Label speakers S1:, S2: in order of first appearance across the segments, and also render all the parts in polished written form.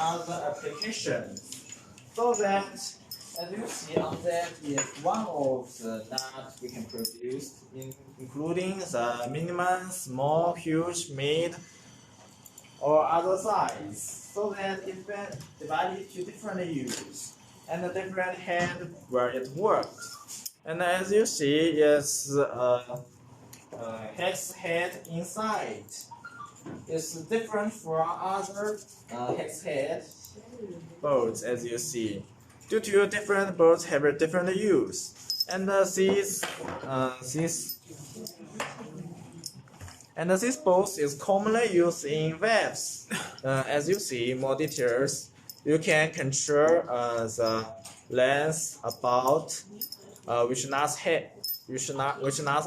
S1: other applications. So that, as you see on that, is one of the that we can produce, including the minimum, small, huge, mid, or other size, so that it's been divided to different use and a different head where it works. And as you see, it's hex head inside. It's different from other hex head boats, as you see. Due to different boats have a different use, and these boat is commonly used in waves. As you see more details, you can control the length about which not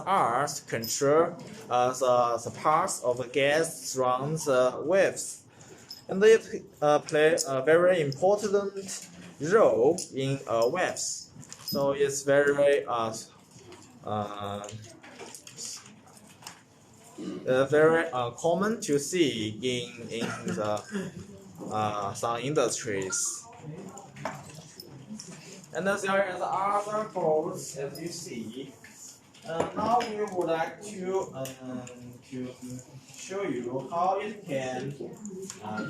S1: are to control the parts of the gas around the waves, and it play a very important role in waves. So it's very very common to see in the some industries. And there is other boats, as you see. Now we would like to show you how it can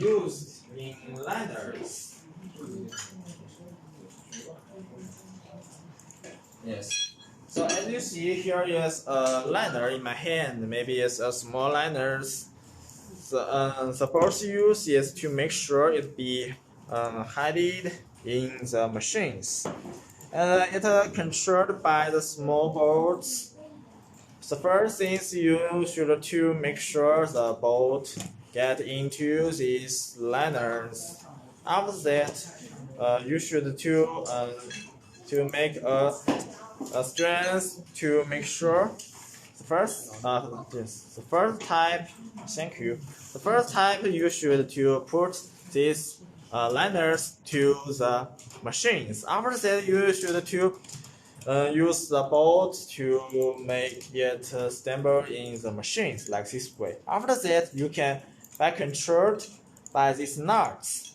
S1: used in liners. Yes. So as you see, here is a liner in my hand. Maybe it's a small liner. The purpose use is to make sure it be hidden in the machines, and it controlled by the small boats. The first thing you should to make sure the boat get into these liners. After that, you should to make a strength to make sure the first the first type. Thank you. The first type you should to put these liners to the machines. After that, you should to use the bolt to make it stable in the machines like this way. After that, you can be controlled by these nuts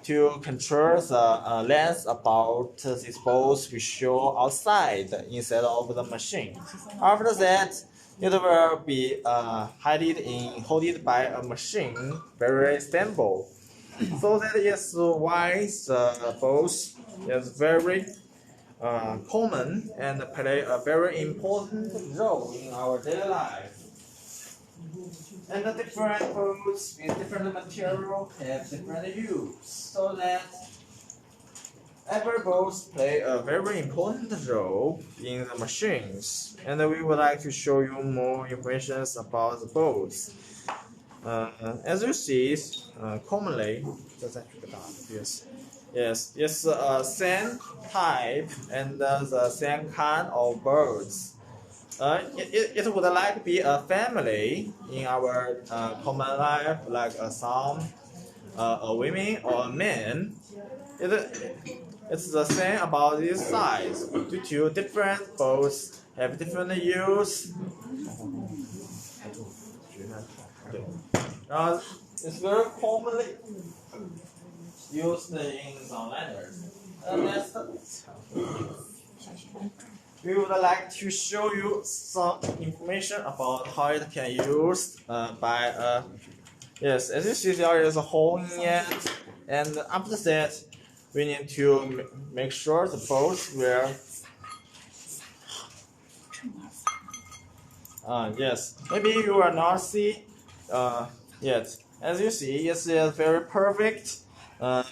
S1: to control the length about these bolts we show outside instead of the machine. After that, it will be held by a machine, very stable. So that is why the bolts is very common and play a very important role in our daily life. And the different boats with different material have different use, so that every boat play a very important role in the machines. And we would like to show you more information about the boats. As you see, commonly, yes, it's a same type and the same kind of birds. It would like be a family in our common life, like some a women or a man. It's the same about this size. Due to different boats have different use. It's very commonly used in some liners. We would like to show you some information about how it can be used by yes, as you see, there is a hole in it, and after that we need to make sure the bolts will yes, maybe you are not see yet. As you see, it's very perfect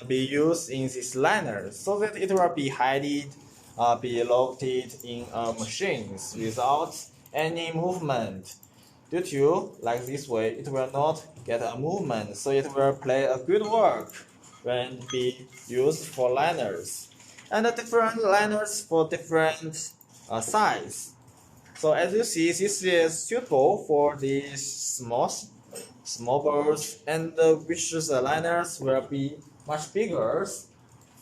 S1: be used in this liner, so that it will be hidden be loaded in machines without any movement. Due to like this way, it will not get a movement, so it will play a good work when be used for liners. And the different liners for different size. So as you see, this is suitable for these small boats, and which the liners will be much bigger.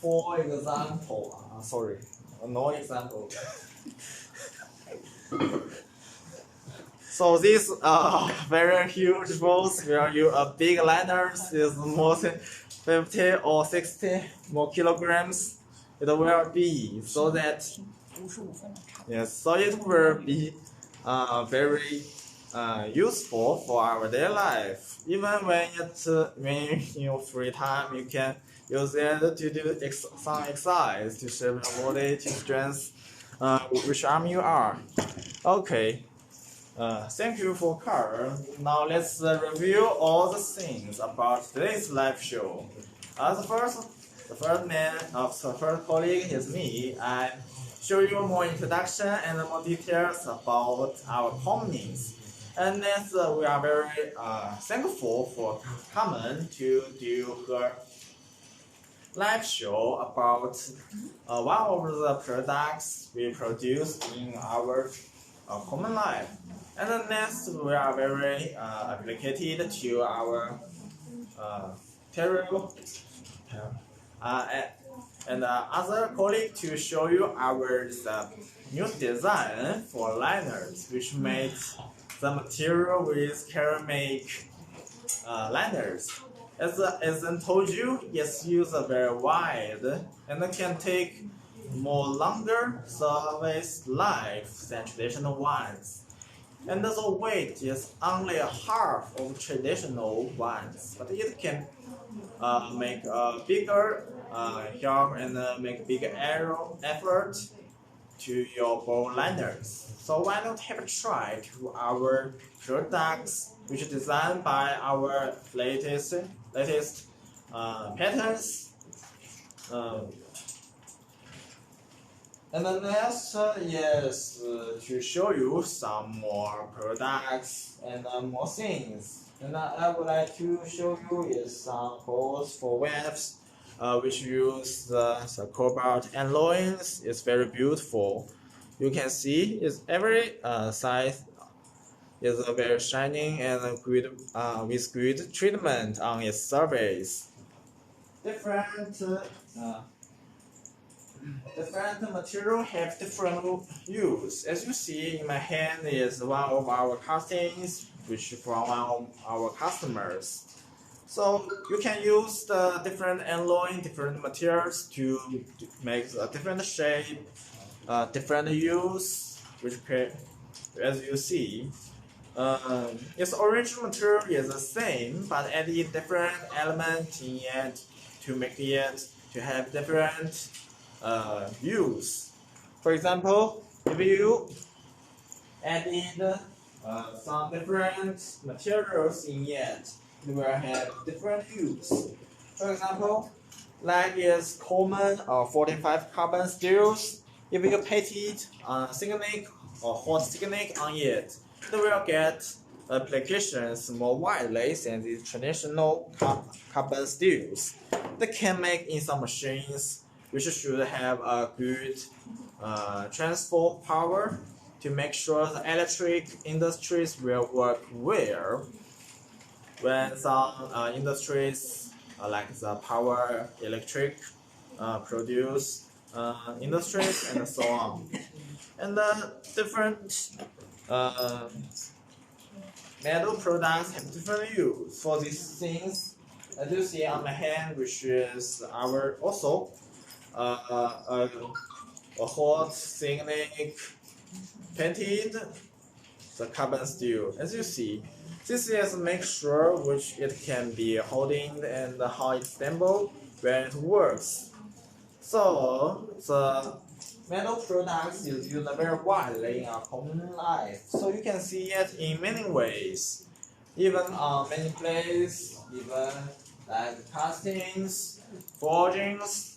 S1: For example, sorry. No example. So this very huge boats where you a big liners is most 50 or 60 more kilograms it will be, so that yes, so it will be very useful for our daily life. Even when when in your free time, you can use it to do some exercise to shape your body to strengthen which arm you are. Okay. Thank you for Carl. Now let's review all the things about today's live show. The first man of the first colleague is me. I show you more introduction and more details about our companies. And next, we are very thankful for Carmen to do her live show about one of the products we produce in our common life. And then next, we are very applicated to our terrible and other colleague to show you our new design for liners, which made the material with ceramic liners. As I told you, it's used very wide and can take more longer service life than traditional ones. And the weight is only half of traditional ones, but it can make a bigger help and make bigger effort to your bow liners. So why not have a try to our products, which is designed by our latest patterns. And the next is to show you some more products and more things. And I would like to show you is some holes for waves, which use the cobalt alloys. It's very beautiful. You can see it's every size is very shining and good with good treatment on its surface. Different material have different use. As you see in my hand is one of our castings, which from one of our customers. So you can use the different alloy, different materials to make a different shape, different use, which as you see. Its original material is the same, but added different elements in it to make it to have different use. For example, if you added some different materials in it, it will have different use. For example, like is common 45 carbon steels. If you painted thickening or hot thickening on it, it will get applications more widely than the traditional carbon steels. They can make in some machines which should have a good transfer power to make sure the electric industries will work well. When some industries like the power electric produce industries and so on. And different metal products have different use for these things. As you see on my hand, which is our also a hot thickening painted the carbon steel. As you see, this is make sure which it can be holding and how it's stable when it works. So the metal products is used very widely in our common life. So you can see it in many ways. Even on many places, even like castings, forgings,